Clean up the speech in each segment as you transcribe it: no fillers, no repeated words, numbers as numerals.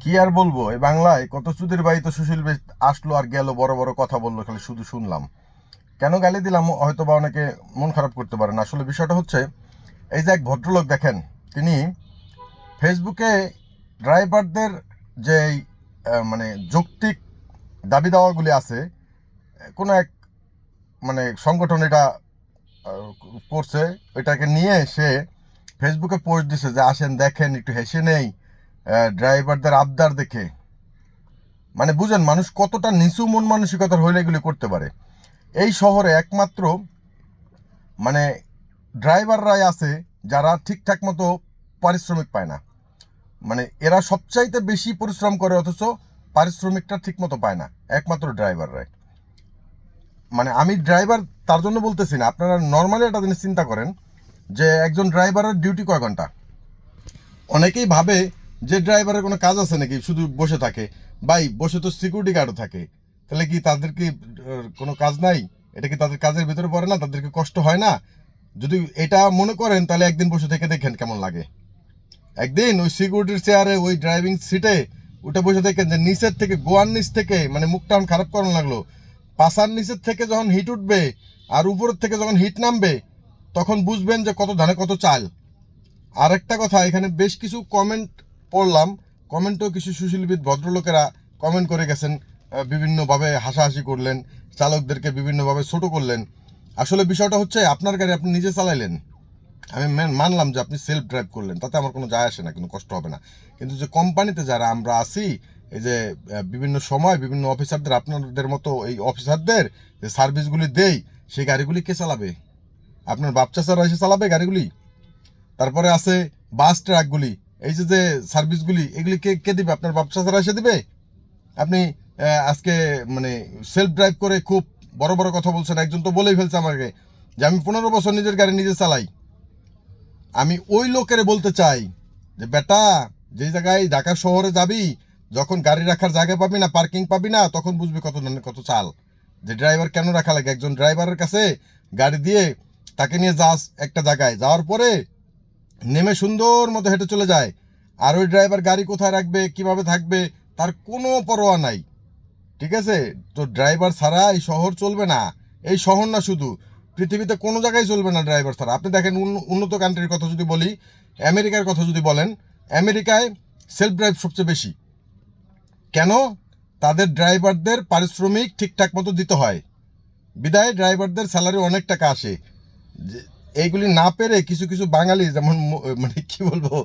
কি আর বলবো, এই বাংলায় কত চুদের বাড়িতে সুশীল বেশ আসলো আর গেল, বড় বড় কথা বললো, খালি শুধু শুনলাম। কেন গালি দিলাম হয়তো বা অনেকে মন খারাপ করতে পারেন। আসলে বিষয়টা হচ্ছে এই যে এক ভদ্রলোক দেখেন, তিনি ফেসবুকে ড্রাইভারদের যে মানে যৌক্তিক দাবি দাওয়াগুলি আছে, কোনো এক সংগঠন এটা আহ, করছে, এটাকে নিয়ে সে ফেসবুকে পোস্ট দিছে যে আসেন দেখেন একটু হেসে নেই ড্রাইভারদের আবদার দেখে। বুঝেন মানুষ কতটা নিচু মন মানসিকতার হইলে এগুলি করতে পারে। এই শহরে একমাত্র মানে ড্রাইভাররাই আছে যারা ঠিকঠাক মতো পারিশ্রমিক পায় না। এরা সবচাইতে বেশি পরিশ্রম করে অথচ পারিশ্রমিকটা ঠিক মতো পায় না, একমাত্র ড্রাইভাররাই। আমি ড্রাইভার তার জন্য বলতেছি না, আপনারা নর্মালি একটা জিনিস চিন্তা করেন যে একজন ড্রাইভারের ডিউটি কয় ঘন্টা। অনেকেই ভাবে যে ড্রাইভারের কোনো কাজ আছে নাকি, শুধু বসে থাকে। ভাই, বসে তো সিকিউরিটি গার্ডও থাকে, তাহলে কি তাদের কি কোনো কাজ নাই? এটা কি তাদের কাজের ভিতরে পড়ে না? তাদেরকে কষ্ট হয় না? যদি এটা মনে করেন তাহলে একদিন বসে থেকে দেখেন কেমন লাগে। একদিন ওই সিকিউরিটির চেয়ারে, ওই ড্রাইভিং সিটে উঠে বসে দেখেন যে নিচের থেকে, গোয়ার নিচ থেকে, মুখটা খারাপ করানো লাগলো, পাশার নিচের থেকে যখন হিট উঠবে আর উপরের থেকে যখন হিট নামবে, তখন বুঝবেন যে কত ধানে কত চাল। আর একটা কথা, এখানে বেশ কিছু কমেন্ট পড়লাম, কমেন্টেও কিছু সুশীলবিদ ভদ্রলোকেরা কমেন্ট করে গেছেন, বিভিন্নভাবে হাসাহাসি করলেন, চালকদেরকে বিভিন্নভাবে ছোট করলেন। আসলে বিষয়টা হচ্ছে, আপনার গাড়ি আপনি নিজে চালাইলেন, আমি মানলাম যে আপনি সেলফ ড্রাইভ করলেন, তাতে আমার কোনো যায় আসে না, কোনো কষ্ট হবে না। কিন্তু যে কোম্পানিতে যারা আমরা আছি, এই যে বিভিন্ন সময় বিভিন্ন অফিসারদের, আপনাদের মতো এই অফিসারদের যে সার্ভিসগুলি দেই, সেই গাড়িগুলি কে চালাবে? আপনার বাচ্চারা এসে চালাবে গাড়িগুলি? তারপরে আছে বাস ট্রাকগুলি, এই যে যে সার্ভিসগুলি, এগুলি কে কে দিবে? আপনার বাচ্চারা এসে দিবে? আপনি আজকে সেলফ ড্রাইভ করে খুব বড় বড় কথা বলছেন। একজন তো বলেই ফেলছে আমাকে যে আমি 15 বছর নিজের গাড়ি নিজে চালাই। আমি ওই লোকের বলতে চাই যে বেটা, যে জায়গায় ঢাকা শহরে যাবি, যখন গাড়ি রাখার জায়গা পাবি না, পার্কিং পাবি না, তখন বুঝবি কত কত চাল। যে ড্রাইভার কেন রাখা লাগে? একজন ড্রাইভারের কাছে গাড়ি দিয়ে তাকে নিয়ে যাস একটা জায়গায়, যাওয়ার পরে নেমে সুন্দর মতো হেঁটে চলে যায়, আর ওই ড্রাইভার গাড়ি কোথায় রাখবে, কিভাবে থাকবে, তার কোনো পরোয়া নাই। ঠিক আছে? তো ড্রাইভার ছাড়া এই শহর চলবে না। এই শহর না, শুধু পৃথিবীতে কোনো জায়গায় চলবে না ড্রাইভার ছাড়া। আপনি দেখেন, উন্নত কান্ট্রির কথা যদি বলি, আমেরিকার কথা যদি বলেন, আমেরিকায় সেলফ ড্রাইভ সবচেয়ে বেশি। কেন? তাদের ড্রাইভারদের পারিশ্রমিক ঠিকঠাক মতো দিতে হয়, বিদায় ড্রাইভারদের স্যালারি অনেক টাকা আসে। এইগুলি না পেরে কিছু কিছু বাঙালি, যেমন কি বলবো,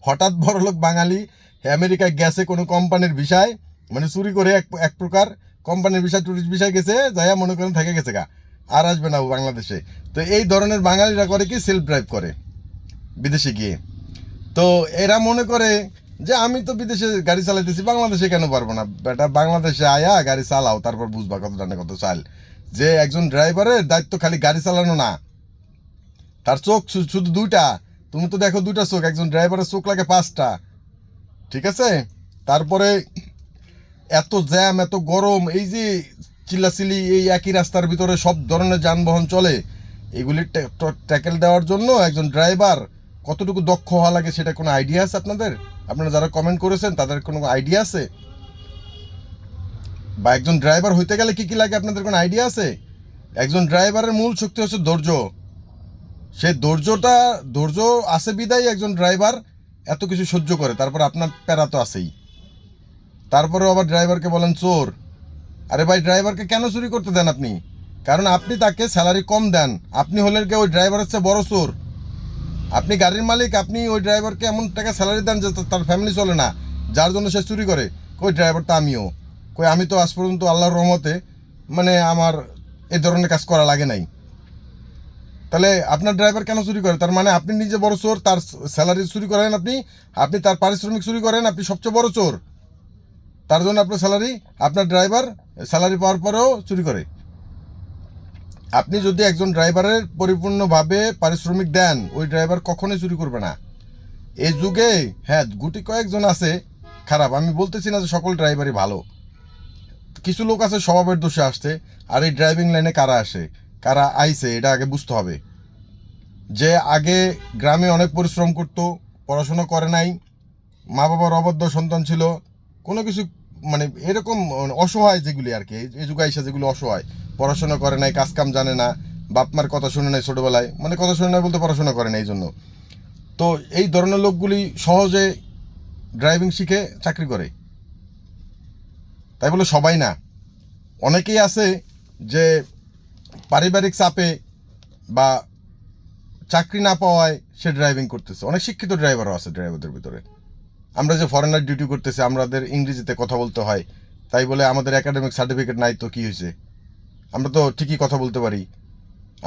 হঠাৎ বড়লোক বাঙালি আমেরিকায় গেছে কোনো কোম্পানির ভিসায়, চুরি করে এক প্রকার কোম্পানির ভিসা, টুরিস্ট ভিসায় গেছে, যাইয়া মনে করেন থেকে গেছে গা, আর আসবে না বাংলাদেশে। তো এই ধরনের বাঙালিরা করে কি, সেলফ ড্রাইভ করে বিদেশে গিয়ে। তো এরা মনে করে যে আমি তো বিদেশে গাড়ি চালাইতেছি, বাংলাদেশে কেন পারবো না? বেটা, বাংলাদেশে আয়া গাড়ি চালাও, তারপর বুঝবা কত টানে কত চাল। যে একজন ড্রাইভারের দায়িত্ব খালি গাড়ি চালানো না, তার চোখ শুধু দুইটা। তুমি তো দেখো দুইটা চোখ, একজন ড্রাইভারের চোখ লাগে 5টা। ঠিক আছে? তারপরে এত জ্যাম, এত গরম, এই যে চিল্লাচিল্লি, এই একই রাস্তার ভিতরে সব ধরনের যানবাহন চলে, এগুলি ট্যাকেল দেওয়ার জন্য একজন ড্রাইভার কতটুকু দক্ষ হওয়া লাগে, সেটা কোনো আইডিয়া আছে আপনাদের? আপনারা যারা কমেন্ট করেছেন তাদের কোনো আইডিয়া আছে? বা একজন ড্রাইভার হইতে গেলে কি কি লাগে, আপনাদের কোনো আইডিয়া আছে? একজন ড্রাইভারের মূল শক্তি হচ্ছে ধৈর্য। সে ধৈর্য আছে বিদায় একজন ড্রাইভার এত কিছু সহ্য করে। তারপর আপনার প্যারা তো আছেই, তারপরেও আবার ড্রাইভারকে বলেন চোর। আরে ভাই, ড্রাইভারকে কেন চুরি করতে দেন আপনি? কারণ আপনি তাকে স্যালারি কম দেন। আপনি হলেন কি ওই ড্রাইভারের চেয়ে বড় চোর? আপনি গাড়ির মালিক, আপনি ওই ড্রাইভারকে এমন টাকা স্যালারি দেন যে তার ফ্যামিলি চলে না, যার জন্য সে চুরি করে। কই ড্রাইভারটা আমিও, কই আমি তো আজ পর্যন্ত আল্লাহর রহমতে আমার এ ধরনের কাজ করা লাগে নাই। তাহলে আপনার ড্রাইভার কেন চুরি করে? তার আপনি নিজে বড় চোর, তার স্যালারি চুরি করেন আপনি, আপনি তার পারিশ্রমিক চুরি করেন, আপনি সবচেয়ে বড় চোর। তার জন্য আপনার স্যালারি, আপনার ড্রাইভার স্যালারি পাওয়ার পরেও চুরি করে। আপনি যদি একজন ড্রাইভারের পরিপূর্ণভাবে পারিশ্রমিক দেন, ওই ড্রাইভার কখনোই চুরি করবে না। এই যুগে হ্যাঁ, গুটি কয়েকজন আছে খারাপ, আমি বলতেছি না যে সকল ড্রাইভারই ভালো। কিছু লোক আছে স্বভাবের দোষে আসছে। আর এই ড্রাইভিং লাইনে কারা আসে, কারা আইছে, এটা আগে বুঝতে হবে। যে আগে গ্রামে অনেক পরিশ্রম করত, পড়াশোনা করে নাই, মা বাবার অবাধ্য সন্তান ছিল, কোনো কিছু মানে এরকম অসহায় যেগুলি আর কি, এই যুগে আইসা যেগুলো অসহায়, পড়াশোনা করে নাই, কাজ কাম জানে না, বাপ মার কথা শুনে নাই ছোটোবেলায়, মানে কথা শুনে নাই বলতে পড়াশোনা করে না এই জন্য। তো এই ধরনের লোকগুলি সহজে ড্রাইভিং শিখে চাকরি করে, তাই বলে সবাই না। অনেকেই আছে যে পারিবারিক চাপে বা চাকরি না পাওয়ায় সে ড্রাইভিং করতেছে। অনেক শিক্ষিত ড্রাইভারও আছে ড্রাইভারদের ভিতরে। আমরা যে ফরেনার ডিউটি করতেছি, আমাদের ইংরেজিতে কথা বলতে হয়, তাই বলে আমাদের একাডেমিক সার্টিফিকেট নাই তো কী হয়েছে? আমরা তো ঠিকই কথা বলতে পারি,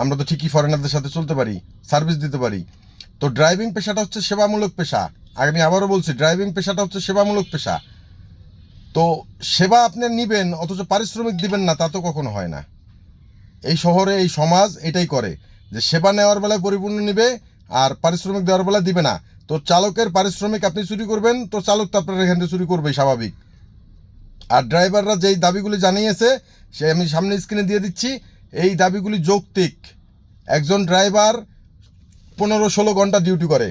আমরা তো ঠিকই ফরেনারদের সাথে চলতে পারি, সার্ভিস দিতে পারি। তো ড্রাইভিং পেশাটা হচ্ছে সেবামূলক পেশা। আমি আবারও বলছি, ড্রাইভিং পেশাটা হচ্ছে সেবামূলক পেশা। তো সেবা আপনি নিবেন অথচ পারিশ্রমিক দিবেন না, তা তো কখনো হয় না। এই শহরে এই সমাজ এটাই করে যে সেবা নেওয়ার বেলায় পরিপূর্ণ নিবে আর পারিশ্রমিক দেওয়ার বেলায় দিবে না। তো চালকের পারিশ্রমিক আপনি চুরি করবেন, তো চালক তো আপনার এখান থেকে চুরি করবেই, স্বাভাবিক। আর ড্রাইভাররা যেই দাবিগুলি জানিয়েছে সে আমি সামনে স্ক্রিনে দিয়ে দিচ্ছি, এই দাবিগুলি যৌক্তিক। একজন ড্রাইভার 15-16 ঘন্টা ডিউটি করে।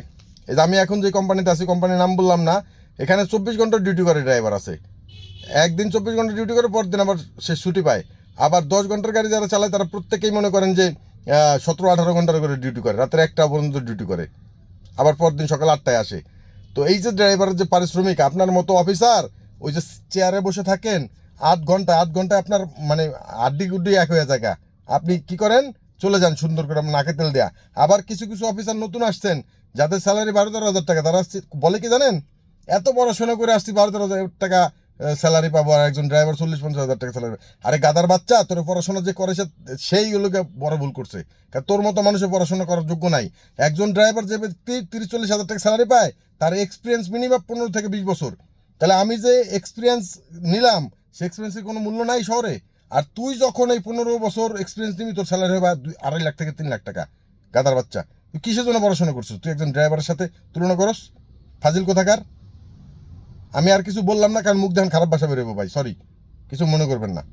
এই যে আমি এখন যে কোম্পানিতে আছি, কোম্পানির নাম বললাম না, এখানে 24 ঘন্টা ডিউটি করে ড্রাইভার আছে। একদিন 24 ঘন্টা ডিউটি করে, পরদিন আবার সে ছুটি পায়। আবার 10 ঘন্টার গাড়ি যারা চালায় তারা প্রত্যেকেই মনে করেন যে 17-18 ঘন্টার করে ডিউটি করে, রাতের 1টা পর্যন্ত ডিউটি করে, আবার পরদিন সকাল 8টায় আসে। তো এই যে ড্রাইভারের যে পারিশ্রমিক, আপনার মতো অফিসার ওই যে চেয়ারে বসে থাকেন 8 ঘন্টা আপনার মানে আড্ডি গুড্ডি এক হয়ে যায়। আপনি কি করেন? চলে যান সুন্দর করে নাকে তেল দেয়া। আবার কিছু কিছু অফিসার নতুন আসছেন যাদের স্যালারি 12-13 হাজার টাকা, তারা বলে কি জানেন, এত পড়াশোনা করে আসছি 12-13 হাজার টাকা স্যালারি পাবো, আর একজন ড্রাইভার 40-50 হাজার টাকা স্যালারি। আরে গাদার বাচ্চা, তোর পড়াশোনা যে করেছে সেই লোকে বড় ভুল করছে, কারণ তোর মতো মানুষের পড়াশোনা করার যোগ্য নাই। একজন ড্রাইভার যে ব্যক্তি 30-40 হাজার টাকা স্যালারি পায়, তার এক্সপিরিয়েন্স মিনিমাম 15 থেকে 20 বছর। তাহলে আমি যে এক্সপিরিয়েন্স নিলাম, সে এক্সপিরিয়েন্সের কোনো মূল্য নাই শহরে। আর তুই যখন এই 15 বছর এক্সপিরিয়েন্স নিবি, তোর স্যালারি হবে 2.5 লাখ থেকে 3 লাখ টাকা। গাদার বাচ্চা, তুই কিসের জন্য পড়াশোনা করছিস? তুই একজন ড্রাইভারের সাথে তুলনা করস? ফাজিল কোথাকার। আমি আর কিছু বললাম না, কারণ মুখ দেখান খারাপ ভাষা বেরোবো ভাই, সরি, কিছু মনে করবেন না।